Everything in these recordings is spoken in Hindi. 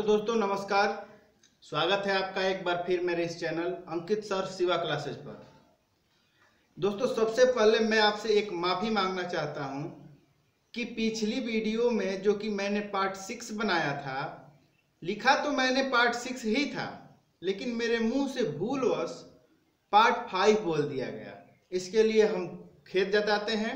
दोस्तों नमस्कार। स्वागत है आपका एक बार फिर मेरे इस चैनल अंकित सर शिवा क्लासेस पर। दोस्तों सबसे पहले मैं आपसे एक माफ़ी मांगना चाहता हूं कि पिछली वीडियो में जो कि मैंने पार्ट 6 बनाया था, लिखा तो मैंने पार्ट 6 ही था, लेकिन मेरे मुंह से भूलवश पार्ट 5 बोल दिया गया। इसके लिए हम खेद जताते हैं।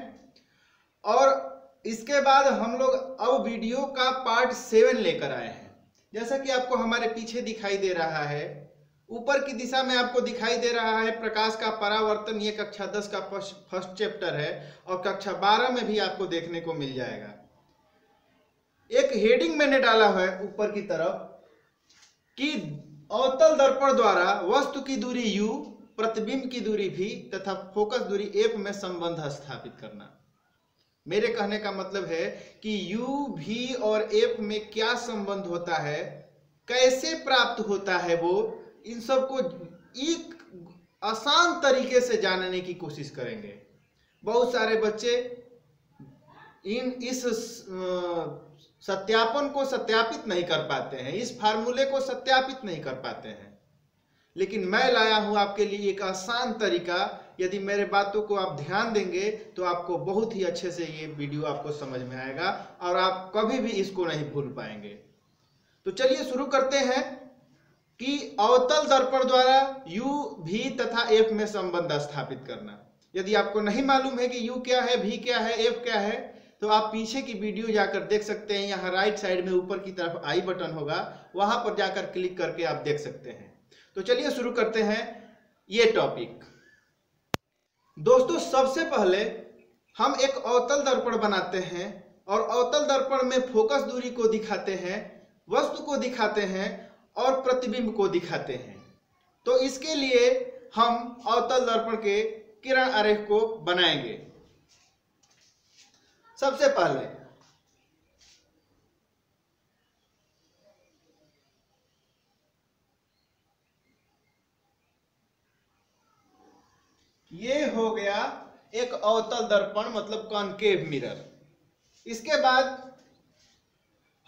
और इसके बाद हम लोग अब वीडियो का पार्ट 7 लेकर आए हैं। जैसा कि आपको हमारे पीछे दिखाई दे रहा है, ऊपर की दिशा में आपको दिखाई दे रहा है प्रकाश का परावर्तन। ये कक्षा 10 का फर्स्ट चैप्टर है और कक्षा 12 में भी आपको देखने को मिल जाएगा। एक हेडिंग मैंने डाला है ऊपर की तरफ कि अवतल दर्पण द्वारा वस्तु की दूरी u, प्रतिबिंब की दूरी v तथा फोकस दूरी f में संबंध स्थापित करना। मेरे कहने का मतलब है कि u, v और f में क्या संबंध होता है, कैसे प्राप्त होता है, वो इन सब को एक आसान तरीके से जानने की कोशिश करेंगे। बहुत सारे बच्चे इस सत्यापन को सत्यापित नहीं कर पाते हैं, इस फार्मूले को सत्यापित नहीं कर पाते हैं, लेकिन मैं लाया हूं आपके लिए एक आसान तरीका। यदि मेरे बातों को आप ध्यान देंगे तो आपको बहुत ही अच्छे से ये वीडियो आपको समझ में आएगा और आप कभी भी इसको नहीं भूल पाएंगे। तो चलिए शुरू करते हैं कि अवतल दर्पण द्वारा u, v तथा f में संबंध स्थापित करना। यदि आपको नहीं मालूम है कि u क्या है, v क्या है, f क्या है, तो आप पीछे की वीडियो जाकर देख सकते हैं। यहाँ राइट साइड में ऊपर की तरफ आई बटन होगा, वहां पर जाकर क्लिक करके आप देख सकते हैं। तो चलिए शुरू करते हैं ये टॉपिक। दोस्तों सबसे पहले हम एक अवतल दर्पण बनाते हैं और अवतल दर्पण में फोकस दूरी को दिखाते हैं, वस्तु को दिखाते हैं और प्रतिबिंब को दिखाते हैं। तो इसके लिए हम अवतल दर्पण के किरण आरेख को बनाएंगे। सबसे पहले ये हो गया एक अवतल दर्पण, मतलब कॉनकेव मिरर। इसके बाद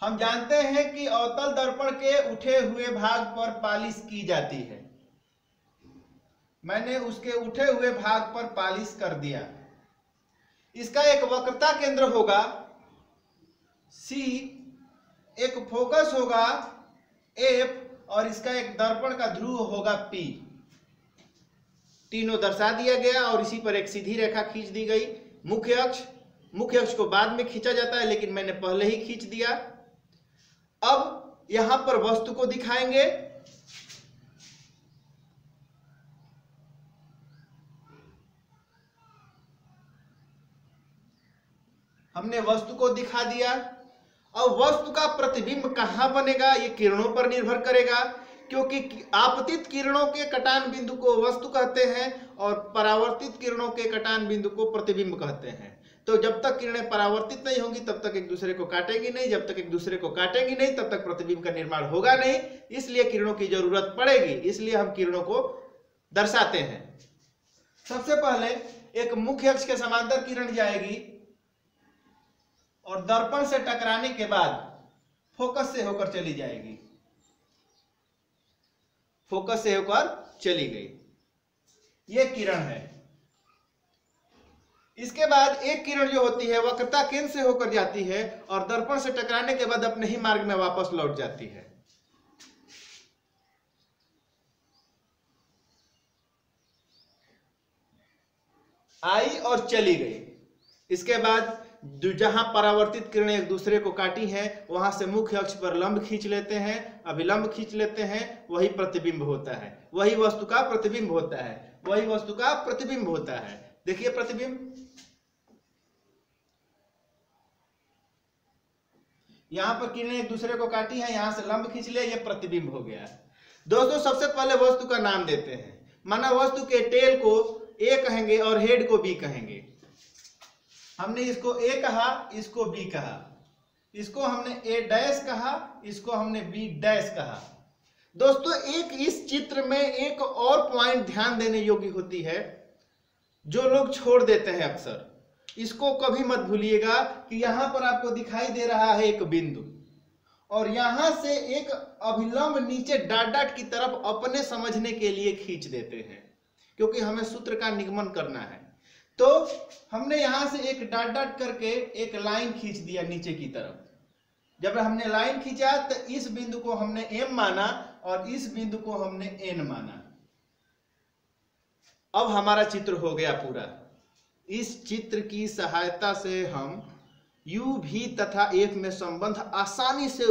हम जानते हैं कि अवतल दर्पण के उठे हुए भाग पर पालिश की जाती है। मैंने उसके उठे हुए भाग पर पालिश कर दिया। इसका एक वक्रता केंद्र होगा C, एक फोकस होगा F और इसका एक दर्पण का ध्रुव होगा P। तीनों दर्शा दिया गया और इसी पर एक सीधी रेखा खींच दी गई। मुख्य अक्ष को बाद में खींचा जाता है, लेकिन मैंने पहले ही खींच दिया। अब यहां पर वस्तु को दिखाएंगे। हमने वस्तु को दिखा दिया। अब वस्तु का प्रतिबिंब कहां बनेगा, ये किरणों पर निर्भर करेगा, क्योंकि आपतित किरणों के कटान बिंदु को वस्तु कहते हैं और परावर्तित किरणों के कटान बिंदु को प्रतिबिंब कहते हैं। तो जब तक किरणें परावर्तित नहीं होंगी तब तक एक दूसरे को काटेंगी नहीं, जब तक एक दूसरे को काटेंगी नहीं तब तक प्रतिबिंब का निर्माण होगा नहीं। इसलिए किरणों की जरूरत पड़ेगी, इसलिए हम किरणों को दर्शाते हैं। सबसे पहले एक मुख्य अक्ष के समांतर किरण जाएगी और दर्पण से टकराने के बाद फोकस से होकर चली जाएगी। फोकस से होकर चली गई, ये किरण है। इसके बाद एक किरण जो होती है वक्रता केंद्र से होकर जाती है और दर्पण से टकराने के बाद अपने ही मार्ग में वापस लौट जाती है। आई और चली गई। इसके बाद जहां परावर्तित किरणें एक दूसरे को काटी हैं वहां से मुख्य अक्ष पर लंब खींच लेते हैं, अभिलंब खींच लेते हैं, वही प्रतिबिंब होता है, वही वस्तु का प्रतिबिंब होता है, वही वस्तु का प्रतिबिंब होता है। देखिए प्रतिबिंब, यहां पर किरणें एक दूसरे को काटी हैं, यहां से लंब खींच लिया, ये प्रतिबिंब हो गया। दोस्तों सबसे पहले वस्तु का नाम देते हैं। माना वस्तु के टेल को ए कहेंगे और हेड को बी कहेंगे। हमने इसको ए कहा, इसको बी कहा, इसको हमने ए डैश कहा, इसको हमने बी डैश कहा। दोस्तों एक इस चित्र में एक और पॉइंट ध्यान देने योग्य होती है जो लोग छोड़ देते हैं अक्सर। इसको कभी मत भूलिएगा कि यहां पर आपको दिखाई दे रहा है एक बिंदु और यहां से एक अभिलंब नीचे डाट डाट की तरफ अपने समझने के लिए खींच देते हैं, क्योंकि हमें सूत्र का निगमन करना है। तो हमने यहां से एक डाट डाट करके एक लाइन खींच दिया नीचे की तरफ। जब हमने लाइन खींचा तो इस बिंदु को हमने M माना और इस बिंदु को हमने N माना। अब हमारा चित्र हो गया पूरा। इस चित्र की सहायता से हम U, V तथा F में संबंध आसानी से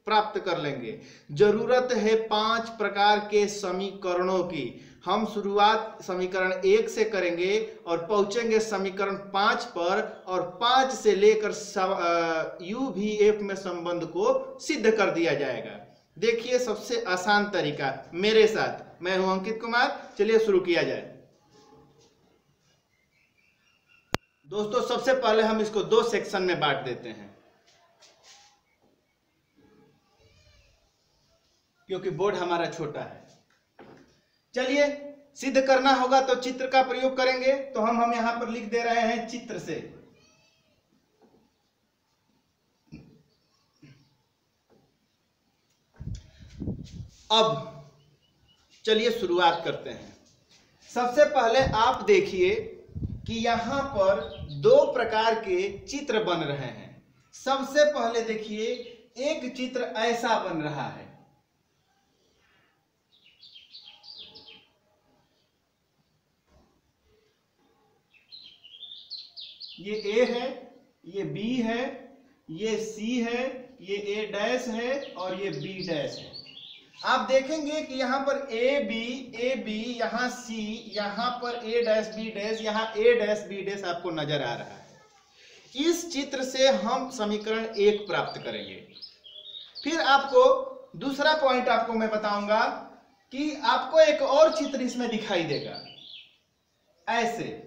प्राप्त कर लेंगे। जरूरत है 5 प्रकार के समीकरणों की। हम शुरुआत समीकरण 1 से करेंगे और पहुंचेंगे समीकरण 5 पर, और 5 से लेकर U, V, F में संबंध को सिद्ध कर दिया जाएगा। देखिए सबसे आसान तरीका मेरे साथ, मैं हूं अंकित कुमार। चलिए शुरू किया जाए। दोस्तों सबसे पहले हम इसको 2 सेक्शन में बांट देते हैं, क्योंकि बोर्ड हमारा छोटा है। चलिए सिद्ध करना होगा तो चित्र का प्रयोग करेंगे। तो हम यहां पर लिख दे रहे हैं चित्र से। अब चलिए शुरुआत करते हैं। सबसे पहले आप देखिए कि यहां पर 2 प्रकार के चित्र बन रहे हैं। सबसे पहले देखिए एक चित्र ऐसा बन रहा है। ये A है, ये B है, ये C है, ये A डैश है और ये B डैश है। आप देखेंगे कि यहाँ पर A B, यहाँ C, यहाँ पर A डैश B डैश, यहाँ A डैश B डैश आपको नजर आ रहा है। इस चित्र से हम समीकरण 1 प्राप्त करेंगे। फिर आपको दूसरा पॉइंट आपको मैं बताऊंगा कि आपको एक और चित्र इसमें दिखाई देगा ऐसे।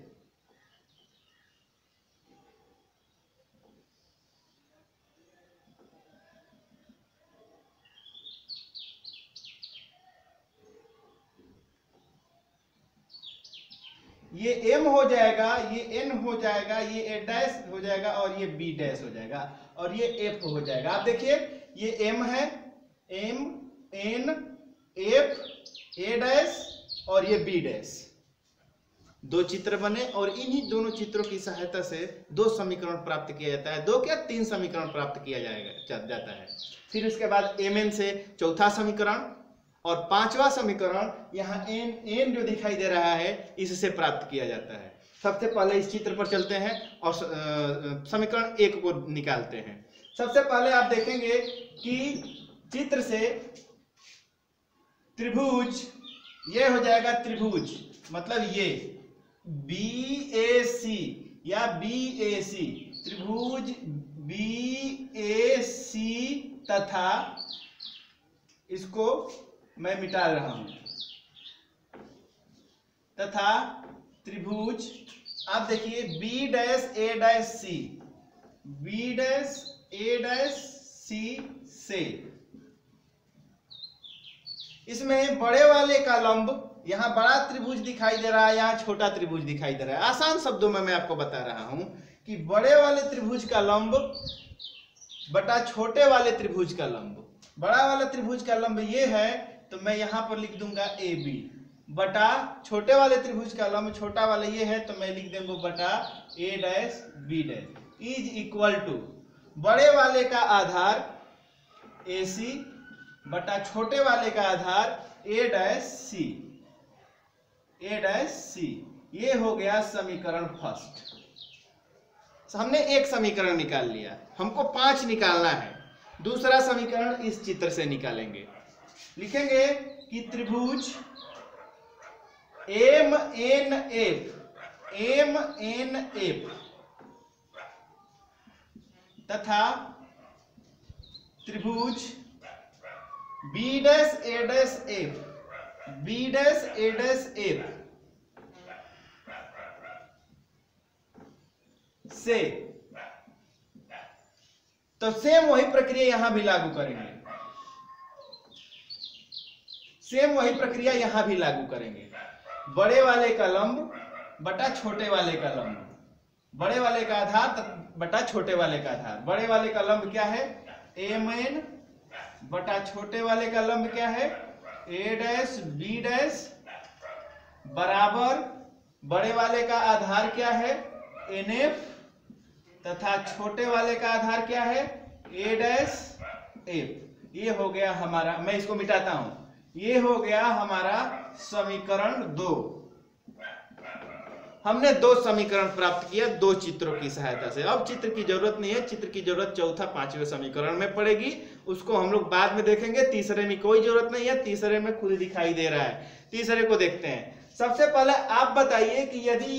ये M हो जाएगा, ये N हो जाएगा, ये A डैश हो जाएगा और ये B डैश हो जाएगा और ये F हो जाएगा। आप देखिए ये M है, M N F A dash और ये B डैश। 2 चित्र बने और इन्हीं दोनों चित्रों की सहायता से 2 समीकरण प्राप्त किया जाता है। 2 क्या 3 समीकरण प्राप्त किया जाता है। फिर उसके बाद Mn से चौथा समीकरण और 5वां समीकरण यहाँ n जो दिखाई दे रहा है इससे प्राप्त किया जाता है। सबसे पहले इस चित्र पर चलते हैं और समीकरण 1 को निकालते हैं। सबसे पहले आप देखेंगे कि चित्र से त्रिभुज, ये हो जाएगा त्रिभुज, मतलब ये BAC या BAC, त्रिभुज BAC तथा इसको मैं मिटा रहा हूं, तथा त्रिभुज आप देखिए B dash A dash C, B dash A dash C से। इसमें बड़े वाले का लंब, यहाँ बड़ा त्रिभुज दिखाई दे रहा है, यहाँ छोटा त्रिभुज दिखाई दे रहा है। आसान शब्दों में मैं आपको बता रहा हूं कि बड़े वाले त्रिभुज का लंब बटा छोटे वाले त्रिभुज का लंब। बड़ा वाला त्रिभुज का लंब ये है तो मैं यहां पर लिख दूंगा AB, बटा छोटे वाले त्रिभुज का लंब छोटा वाला ये है तो मैं लिख दूंगा बटा A dash B dash is equal to बड़े वाले का आधार AC बटा छोटे वाले का आधार A dash C, A dash C। ये हो गया समीकरण फर्स्ट। हमने एक समीकरण निकाल लिया, हमको 5 निकालना है। दूसरा समीकरण इस चित्र से निकालेंगे। लिखेंगे कि त्रिभुज MNF तथा त्रिभुज B dash A dash F, B dash A dash F से, तो सेम वही प्रक्रिया यहां भी लागू करेंगे। सेम वही प्रक्रिया यहां भी लागू करेंगे। बड़े वाले का लंब बटा छोटे वाले का लंब, बड़े वाले का आधार बटा छोटे वाले का आधार। बड़े वाले का लंब क्या है? MN बटा छोटे वाले का लंब क्या है ए डैश बी डैश बराबर बड़े वाले का आधार क्या है एन एफ तथा छोटे वाले का आधार क्या है ए डैश एफ। ये हो गया हमारा, मैं इसको मिटाता हूं, ये हो गया हमारा समीकरण 2। हमने 2 समीकरण प्राप्त किया 2 चित्रों की सहायता से। अब चित्र की जरूरत नहीं है, चित्र की जरूरत चौथा 5वें समीकरण में पड़ेगी, उसको हम लोग बाद में देखेंगे। तीसरे में कोई जरूरत नहीं है, तीसरे में खुद दिखाई दे रहा है। तीसरे को देखते हैं। सबसे पहले आप बताइए कि यदि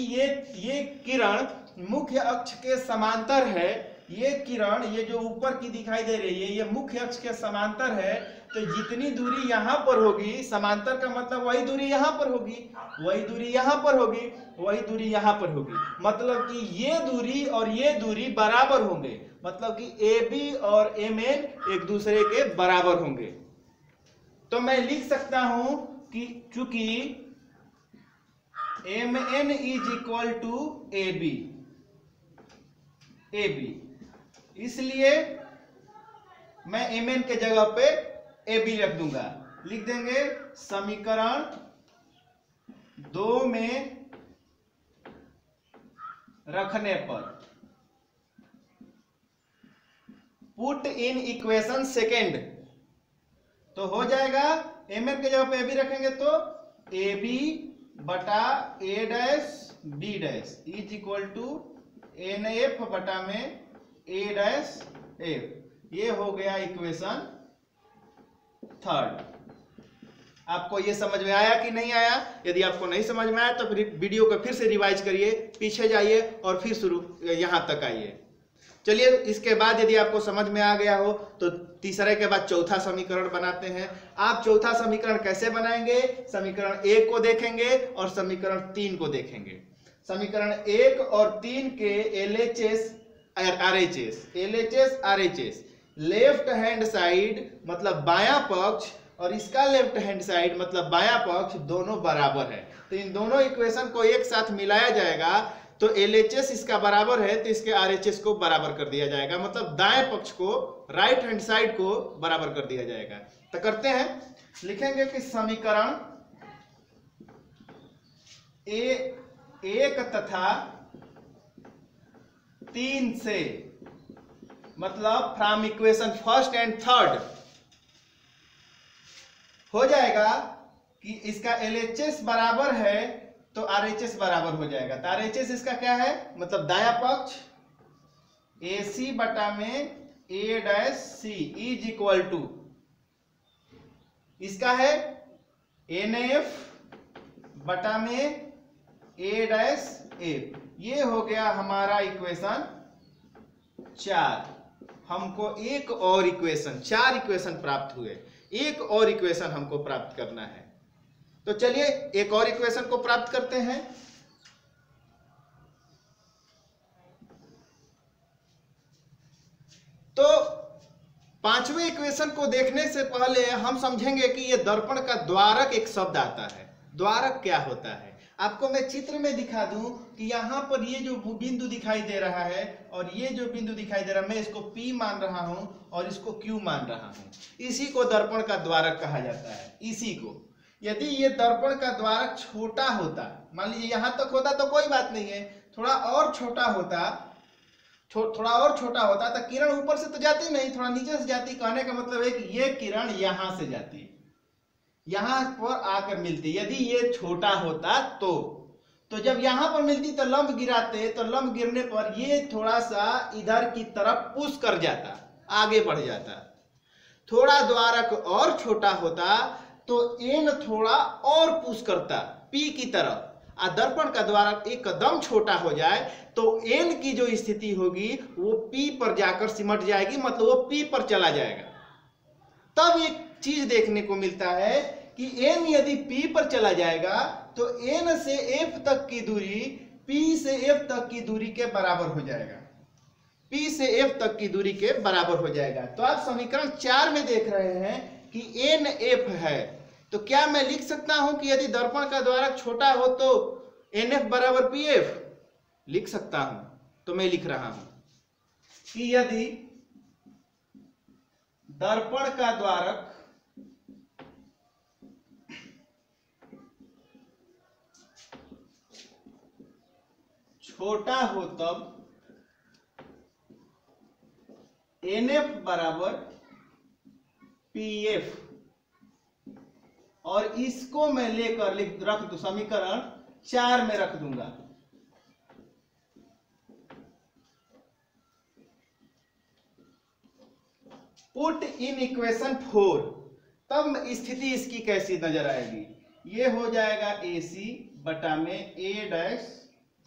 ये किरण मुख्य अक्ष के समांतर है, ये किरण ये जो ऊपर की दिखाई दे रही है ये मुख्य अक्ष के समांतर है, तो जितनी दूरी यहां पर होगी, समांतर का मतलब वही दूरी यहां पर होगी, वही दूरी यहां पर होगी, वही दूरी यहां पर होगी। मतलब कि ये दूरी और ये दूरी बराबर होंगे, मतलब कि AB और MN एक दूसरे के बराबर होंगे। तो मैं लिख सकता हूं कि चूंकि MN is equal to AB, इसलिए मैं MN के जगह पे AB रख दूंगा। लिख देंगे समीकरण 2 में रखने पर पुट इन इक्वेशन सेकेंड, तो हो जाएगा MN के जगह पे AB रखेंगे तो AB बटा A dash B dash is equal to NF बटा में A डैश F। ये हो गया इक्वेशन 3। आपको ये समझ में आया कि नहीं आया? यदि आपको नहीं समझ में आया तो फिर वीडियो को फिर से रिवाइज करिए, पीछे जाइए और फिर शुरू यहां तक आइए। चलिए, इसके बाद यदि आपको समझ में आ गया हो तो तीसरे के बाद चौथा समीकरण बनाते हैं। आप चौथा समीकरण कैसे बनाएंगे? समीकरण 1 को देखेंगे और समीकरण 3 को देखेंगे। समीकरण 1 और 3 के LHS RHS, left hand side मतलब बायां पक्ष और इसका लेफ्ट हैंड साइड मतलब बायां पक्ष दोनों बराबर है, तो इन दोनों इक्वेशन को एक साथ मिलाया जाएगा तो LHS इसका बराबर है तो इसके RHS को बराबर कर दिया जाएगा, मतलब दाएं पक्ष को, राइट हैंड साइड को बराबर कर दिया जाएगा। तो करते हैं, लिखेंगे कि समीकरण 1 तथा 3 से, मतलब from equation 1st and 3rd हो जाएगा कि इसका LHS बराबर है तो RHS बराबर हो जाएगा। तो RHS इसका क्या है, मतलब दायां पक्ष AC बटा में A dash C is equal to इसका है NF बटा में A डैश F। ये हो गया हमारा इक्वेशन 4। हमको एक और इक्वेशन, 4 इक्वेशन प्राप्त हुए, एक और इक्वेशन हमको प्राप्त करना है। तो चलिए एक और इक्वेशन को प्राप्त करते हैं। तो 5वें इक्वेशन को देखने से पहले हम समझेंगे कि यह दर्पण का द्वारक एक शब्द आता है। द्वारक क्या होता है आपको मैं चित्र में दिखा दूं कि यहां पर ये जो बिंदु दिखाई दे रहा है और ये जो बिंदु दिखाई दे रहा है, मैं इसको P मान रहा हूं और इसको Q मान रहा हूं। इसी को दर्पण का द्वारक कहा जाता है। इसी को, यदि ये दर्पण का द्वारक छोटा होता, मान लीजिए यहां तक होता तो कोई बात नहीं है, थोड़ा और छोटा होता, थोड़ा और छोटा होता तो किरण ऊपर से तो जाती नहीं, थोड़ा नीचे से जाती। कहने का मतलब है कि ये किरण यहां से जाती, यहां पर आकर मिलती। यदि ये छोटा होता तो जब यहां पर मिलती तो लंब गिराते, तो लंब गिरने पर ये थोड़ा सा इधर की तरफ पुश कर जाता, आगे बढ़ जाता। थोड़ा द्वारक और छोटा होता तो एन थोड़ा और पुश करता P की तरफ। दर्पण का द्वारक एक कदम छोटा हो जाए तो एन की जो स्थिति होगी वो P पर जाकर सिमट जाएगी, मतलब वो P पर चला जाएगा। तब एक चीज देखने को मिलता है कि n यदि P पर चला जाएगा तो n से F तक की दूरी P से F तक की दूरी के बराबर हो जाएगा, P से F तक की दूरी के बराबर हो जाएगा। तो आप समीकरण 4 में देख रहे हैं कि NF है, तो क्या मैं लिख सकता हूं कि यदि दर्पण का द्वारक छोटा हो तो NF बराबर PF? लिख सकता हूं। तो मैं लिख रहा हूं कि यदि दर्पण का द्वारक छोटा हो तब NF बराबर PF, और इसको मैं लेकर रख दूं समीकरण 4 में रख दूंगा। पुट इन इक्वेशन 4, तब स्थिति इसकी कैसी नजर आएगी। ये हो जाएगा AC बटा में A'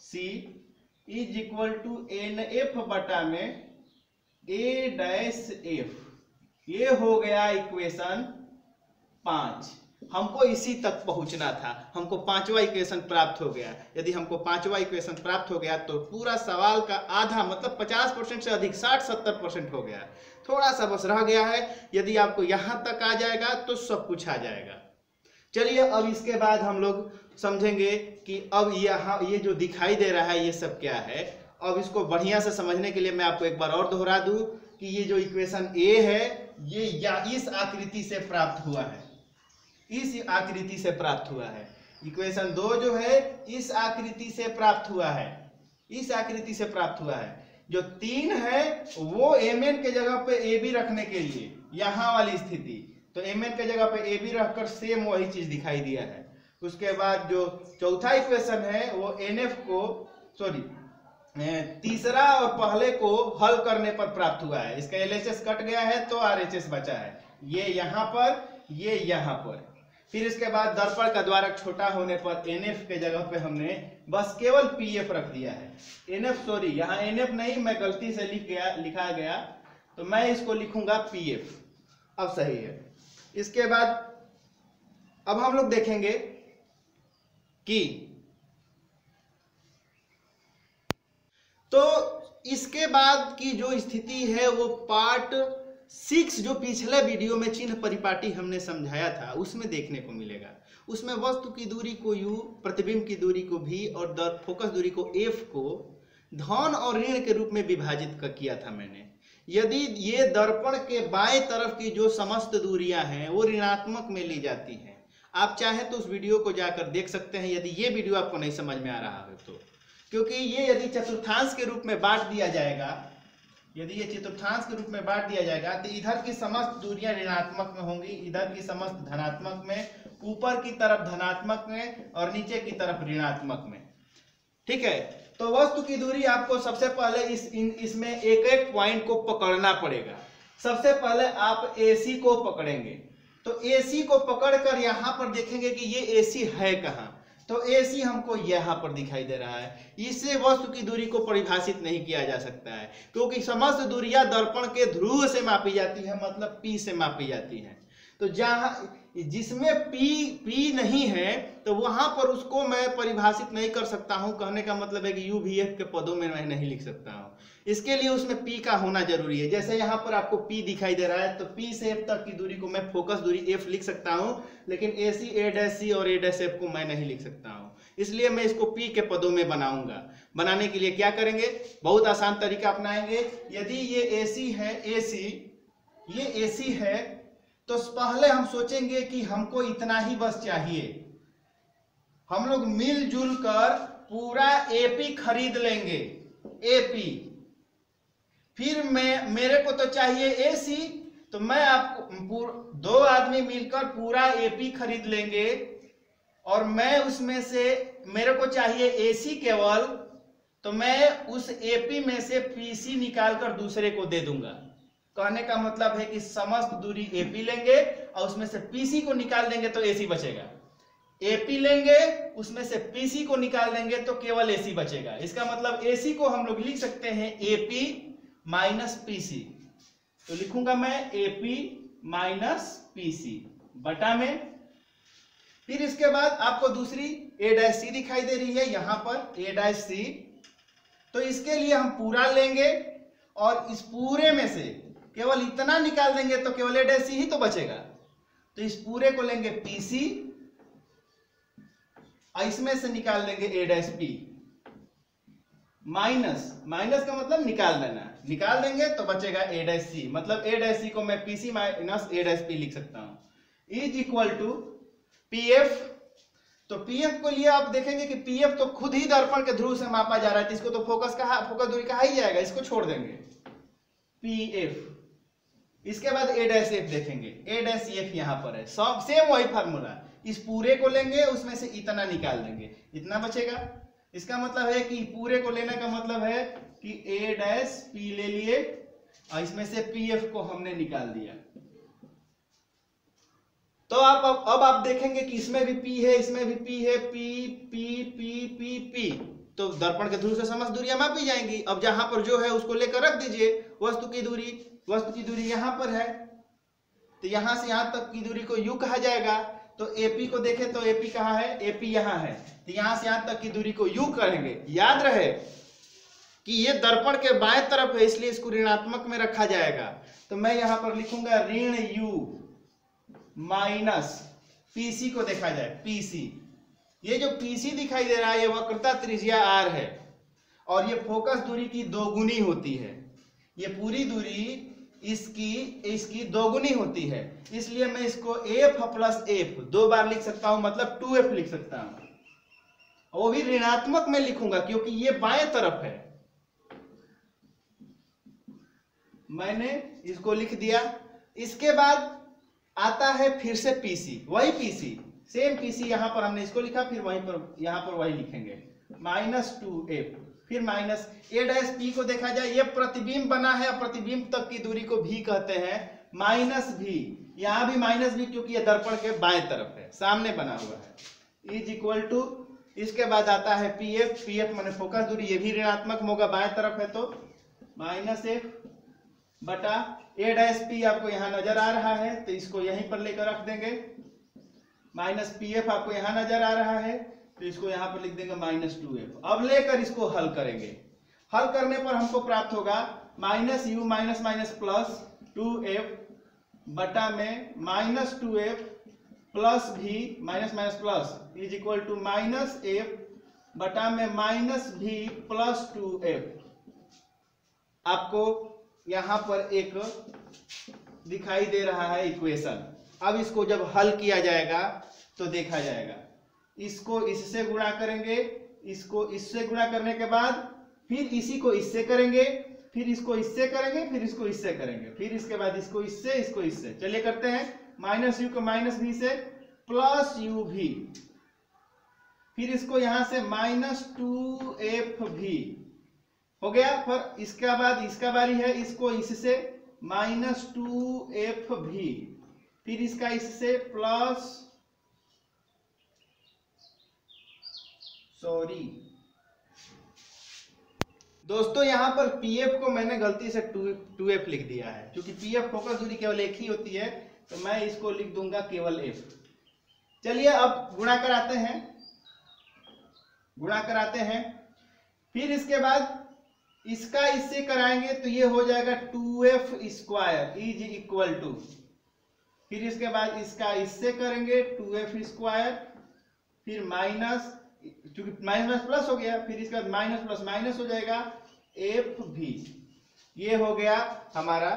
C is equal to NF बटा में A' F। ये हो गया इक्वेशन 5। हमको इसी तक पहुंचना था, हमको पांचवा इक्वेशन प्राप्त हो गया। यदि हमको पांचवा इक्वेशन प्राप्त हो गया तो पूरा सवाल का आधा मतलब 50% से अधिक 60-70% हो गया। थोड़ा सा बस रह गया है। यदि आपको यहां तक आ जाएगा तो सब कुछ आ जाएगा। चलिए अब इसके बाद हम लोग समझेंगे कि अब यहाँ ये जो दिखाई दे रहा है ये सब क्या है। अब इसको बढ़िया से समझने के लिए मैं आपको एक बार और दोहरा दूं कि ये जो इक्वेशन A है ये या इस आकृति से प्राप्त हुआ है, इस आकृति से प्राप्त हुआ है। इक्वेशन 2 जो है इस आकृति से प्राप्त हुआ है, इस आकृति से प्राप्त हुआ है। जो 3 है वो Mn के जगह पे AB रखने के लिए यहां वाली स्थिति, तो Mn के जगह पे AB रखकर सेम वही चीज दिखाई दिया है। उसके बाद जो चौथा इक्वेशन है वो NF को तीसरा और पहले को हल करने पर प्राप्त हुआ है। इसका LHS कट गया है तो RHS बचा है, ये यहाँ पर, ये यहाँ पर। फिर इसके बाद दर्पण का द्वारक छोटा होने पर NF के जगह पे हमने बस केवल PF रख दिया है। NF यहाँ NF नहीं, मैं गलती से लिखा गया तो मैं इसको लिखूंगा PF। अब सही है। इसके बाद अब हम लोग देखेंगे कि तो इसके बाद की जो स्थिति है वो पार्ट 6 जो पिछले वीडियो में चिन्ह परिपाटी हमने समझाया था उसमें देखने को मिलेगा। उसमें वस्तु की दूरी को U, प्रतिबिंब की दूरी को V और फोकस दूरी को F को धन और ऋण के रूप में विभाजित किया था मैंने। यदि ये दर्पण के बाएं तरफ की जो समस्त दूरियां हैं वो ऋणात्मक में ली जाती हैं, आप चाहें तो उस वीडियो को जाकर देख सकते हैं यदि ये वीडियो आपको नहीं समझ में आ रहा है तो। क्योंकि ये यदि चतुर्थांश के रूप में बांट दिया जाएगा, यदि ये चतुर्थांश के रूप में बांट दिया जाएगा तो इधर की समस्त दूरियां ऋणात्मक में होंगी, इधर की समस्त धनात्मक में, ऊपर की तरफ धनात्मक में और नीचे की तरफ ऋणात्मक में। ठीक है, तो वस्तु की दूरी आपको सबसे पहले इसमें एक एक पॉइंट को पकड़ना पड़ेगा। सबसे पहले आप AC को पकड़ेंगे, तो AC को पकड़कर यहां पर देखेंगे कि ये AC है कहां, तो AC हमको यहाँ पर दिखाई दे रहा है। इससे वस्तु की दूरी को परिभाषित नहीं किया जा सकता है क्योंकि समस्त दूरियां दर्पण के ध्रुव से मापी जाती है, मतलब P से मापी जाती है। तो जहां जिसमें P नहीं है तो वहां पर उसको मैं परिभाषित नहीं कर सकता हूं। कहने का मतलब है कि U V F के पदों में मैं नहीं लिख सकता हूं, इसके लिए उसमें P का होना जरूरी है। जैसे यहाँ पर आपको P दिखाई दे रहा है तो P से F तक की दूरी को मैं फोकस दूरी F लिख सकता हूं, लेकिन AC, A' और A' को मैं नहीं लिख सकता हूं। इसलिए मैं इसको P के पदों में बनाऊंगा। बनाने के लिए क्या करेंगे, बहुत आसान तरीका अपनाएंगे। यदि ये AC है, ये AC है तो पहले हम सोचेंगे कि हमको इतना ही बस चाहिए। हम लोग मिलजुल कर पूरा AP खरीद लेंगे, AP। फिर मेरे को तो चाहिए AC, तो मैं आपको 2 आदमी मिलकर पूरा AP खरीद लेंगे और मैं उसमें से मेरे को चाहिए AC केवल, तो मैं उस AP में से PC निकालकर दूसरे को दे दूंगा। कहने का मतलब है कि समस्त दूरी AP लेंगे और उसमें से PC को निकाल देंगे तो AC बचेगा। AP लेंगे उसमें से PC को निकाल देंगे तो केवल AC बचेगा। इसका मतलब AC को हम लोग लिख सकते हैं AP माइनस PC। तो लिखूंगा मैं AP माइनस PC बटा में। फिर इसके बाद आपको दूसरी A' दिखाई दे रही है यहाँ पर A', तो इसके लिए हम पूरा लेंगे और इस पूरे में से केवल इतना निकाल देंगे तो केवल A' ही तो बचेगा। तो इस पूरे को लेंगे PC और इसमें से निकाल देंगे A', माइनस, माइनस का मतलब निकाल देना, निकाल देंगे तो बचेगा a डैश c, मतलब a डैश c को मैं pc minus a dash p लिख सकता हूं इज इक्वल टू pf। तो pf को लिए आप देखेंगे कि pf तो खुद ही दर्पण के ध्रुव से मापा जा रहा है, तो इसको तो फोकस दूरी कहा ही जाएगा, इसको छोड़ देंगे pf। इसके बाद a डैश f देखेंगे, a डैश f यहां पर है, सब सेम वही फार्मूला, इस पूरे को लेंगे उसमें से इतना निकाल देंगे, इतना बचेगा। इसका मतलब है कि पूरे को लेने का मतलब है कि a डैश p ले लिए और इसमें से pf को हमने निकाल दिया। तो अब आप देखेंगे कि इसमें भी p है, इसमें भी p है, p p p p p, तो दर्पण के ध्रुव से समस्त दूरियां मापी जाएंगी। अब जहां पर जो है उसको लेकर रख दीजिए, वस्तु की दूरी यहां पर है, तो यहां से यहां तक की दूरी को u कहा जाएगा। तो AP को देखें तो AP कहाँ है, AP यहाँ है, तो यहां से यहां तक की दूरी को u कहेंगे। याद रहे कि ये दर्पण के बाएं तरफ है, इसलिए इसको ऋणात्मक में रखा जाएगा। तो मैं यहां पर लिखूंगा ऋण u माइनस PC को देखा जाए PC। ये जो PC दिखाई दे रहा है ये वक्रता त्रिज्या r है और ये फोकस दूरी की दोगुनी होती है, ये पूरी दूरी इसकी दोगुनी होती है, इसलिए मैं इसको f प्लस f दो बार लिख सकता हूं, मतलब 2f लिख सकता हूं। वो भी ऋणात्मक में लिखूंगा क्योंकि ये बाएं तरफ है। मैंने इसको लिख दिया। इसके बाद आता है फिर से PC, वही PC, सेम PC यहां पर हमने इसको लिखा, फिर वहीं पर यहां पर वही लिखेंगे माइनस 2f, फिर माइनस a डैश p को देखा जाए, ये प्रतिबिंब बना है, प्रतिबिंब तक की दूरी को भी कहते हैं माइनस भी, यहां भी माइनस भी क्योंकि ये दर्पण के बाएं तरफ है, सामने बना हुआ है, इज इक्वल टू। इसके बाद आता है pf माने फोकस दूरी, ये भी ऋणात्मक होगा, बाएं तरफ है, तो माइनस f बटा a डैश p आपको यहां नजर आ रहा है तो इसको यहीं पर लेकर रख देंगे, माइनस pf आपको यहां नजर आ रहा है तो इसको यहां पर लिख देंगे माइनस 2f। अब लेकर इसको हल करेंगे, हल करने पर हमको प्राप्त होगा minus u minus minus plus 2f बटा में माइनस 2f प्लस भी minus minus plus is equal to minus f बटा में माइनस भी प्लस 2f। आपको यहां पर एक दिखाई दे रहा है इक्वेशन। अब इसको जब हल किया जाएगा तो देखा जाएगा, इसको इससे गुणा करेंगे, इसको इससे गुणा करने के बाद फिर इसी को इससे करेंगे, फिर इसको इससे करेंगे, फिर इसको इससे करेंगे, फिर इसके बाद इसको इससे। चलिए करते हैं, माइनस यू को माइनस भी से प्लस यू भी, फिर इसको यहां से माइनस 2f भी हो गया। पर इसके बाद इसका बारी है, इसको इससे माइनस 2f भी, फिर इसका इससे प्लस दोस्तों यहां पर pf को मैंने गलती से 2f लिख दिया है, क्योंकि pf फोकस दूरी केवल एक ही होती है, तो मैं इसको लिख दूंगा केवल f। चलिए अब गुणा कराते हैं, फिर इसके बाद इसका इससे कराएंगे तो ये हो जाएगा 2f square is equal to, फिर इसके बाद इसका इससे करेंगे 2f स्क्वायर, फिर माइनस, क्योंकि माइनस प्लस हो गया, फिर इसके बाद माइनस प्लस माइनस हो जाएगा f भी। ये हो गया हमारा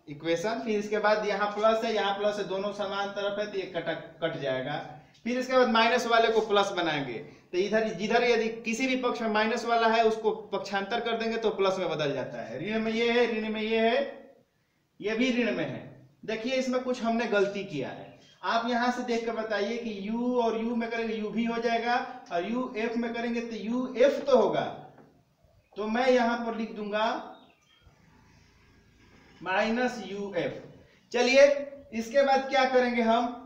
इक्वेशन। फिर इसके बाद यहाँ प्लस है, यहाँ प्लस है, दोनों समान तरफ है तो ये कट जाएगा। फिर इसके बाद माइनस वाले को प्लस बनाएंगे, तो इधर जिधर यदि किसी भी पक्ष में माइनस वाला है उसको पक्षांतर कर देंगे तो प्लस में बदल जाता है। ऋण में ये है, ऋण में ये है, ये भी ऋण में है। देखिए इसमें कुछ हमने गलती किया है, आप यहां से देख कर बताइए कि u और u में करेंगे u भी हो जाएगा, और u f में करेंगे तो u f तो होगा, तो मैं यहां पर लिख दूंगा माइनस uf। चलिए इसके बाद क्या करेंगे हम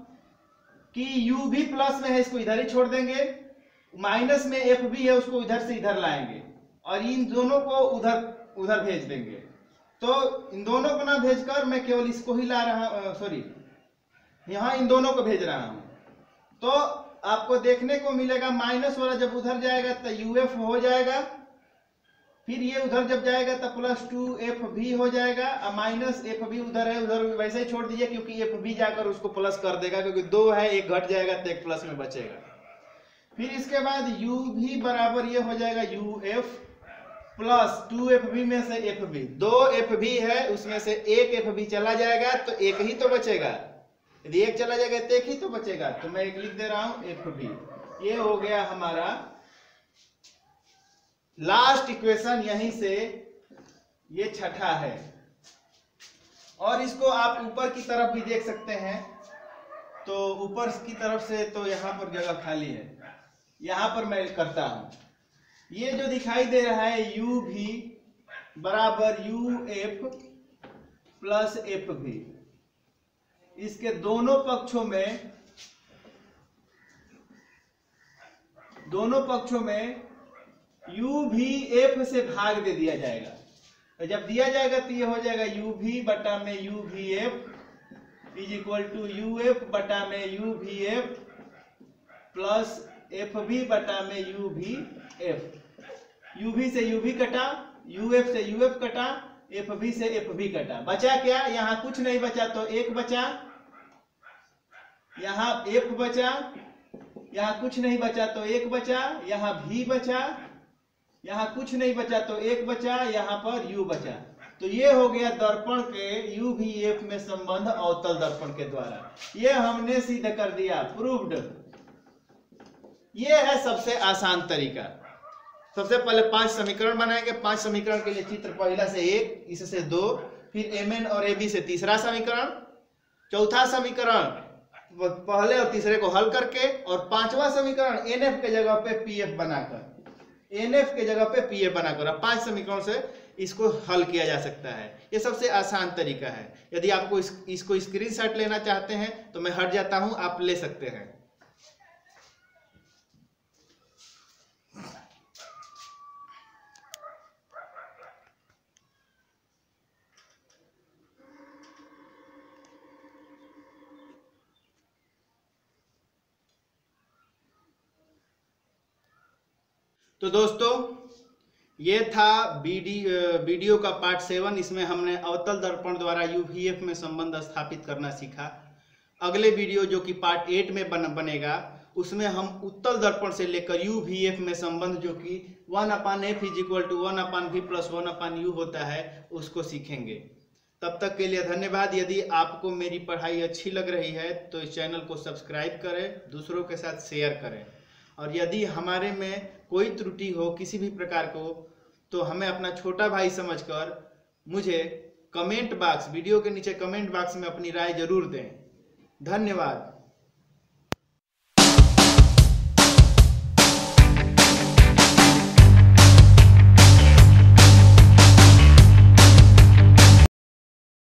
कि u भी प्लस में है, इसको इधर ही छोड़ देंगे, माइनस में f भी है उसको इधर से इधर लाएंगे और इन दोनों को उधर भेज देंगे। तो इन दोनों को ना भेजकर मैं केवल इसको ही ला रहा, सॉरी यहां इन दोनों को भेज रहा हूं, तो आपको देखने को मिलेगा माइनस वाला जब उधर जाएगा तो uf हो जाएगा, फिर ये उधर जब जाएगा तो प्लस 2f भी हो जाएगा, और माइनस f भी उधर है, उधर वैसे ही छोड़ दीजिए क्योंकि f भी जाकर उसको प्लस कर देगा, क्योंकि 2 है, एक घट जाएगा तो एक प्लस में बचेगा। फिर इसके बाद u भी बराबर ये हो जाएगा uf, प्लस 2FB में से FB, 2FB है उसमें से एक FB चला जाएगा तो एक ही तो बचेगा, यदि एक चला जाएगा तो एक ही तो बचेगा, तो मैं एक लिख दे रहा हूं FB। ये हो गया हमारा लास्ट इक्वेशन, यहीं से ये छठा है। और इसको आप ऊपर की तरफ भी देख सकते हैं, तो ऊपर की तरफ से तो यहां पर जगह खाली है, यहां पर मैं करता हूं। ये जो दिखाई दे रहा है UV बराबर UF प्लस FB, इसके दोनों पक्षों में UVF से भाग दे दिया जाएगा। तो जब दिया जाएगा तो ये हो जाएगा UV बटा में UVF is equal to UF बटा में UVF प्लस FB बटा में UVF। UV से UV कटा, UF से UF कटा, FB से FB कटा, बचा क्या? यहाँ कुछ नहीं बचा तो एक बचा, यहाँ F बचा, यहाँ कुछ नहीं बचा तो एक बचा, यहाँ V बचा, यहाँ कुछ नहीं बचा तो एक बचा, यहाँ पर U बचा। तो ये हो गया दर्पण के UVF में संबंध अवतल दर्पण के द्वारा, ये हमने सिद्ध कर दिया, प्रूव्ड। ये है सबसे आसान तरीका। सबसे पहले 5 समीकरण बनाएंगे, 5 समीकरण के लिए चित्र पहला से 1, इससे 2, फिर MN और AB से तीसरा समीकरण, चौथा समीकरण पहले और तीसरे को हल करके, और 5वां समीकरण NF के जगह पे PF बनाकर, NF के जगह पे PF बनाकर 5 समीकरणों से इसको हल किया जा सकता है। ये सबसे आसान तरीका है। यदि आपको इसको स्क्रीनशॉट लेना चाहते हैं तो मैं हट जाता हूं, आप ले सकते हैं। तो दोस्तों ये था वीडियो का पार्ट 7। इसमें हमने अवतल दर्पण द्वारा UVF में संबंध स्थापित करना सीखा। अगले वीडियो जो कि पार्ट 8 में बनेगा, उसमें हम उत्तल दर्पण से लेकर UVF में संबंध जो कि 1/F is equal to 1/V plus 1/U होता है, उसको सीखेंगे। तब तक के लिए धन्यवाद। यदि आपको मेरी पढ़ाई अच्छी लग रही है तो इस चैनल को सब्सक्राइब करें, दूसरों के साथ शेयर करें, और यदि हमारे में कोई त्रुटि हो किसी भी प्रकार को तो हमें अपना छोटा भाई समझकर मुझे कमेंट बॉक्स, वीडियो के नीचे कमेंट बॉक्स में अपनी राय जरूर दें। धन्यवाद।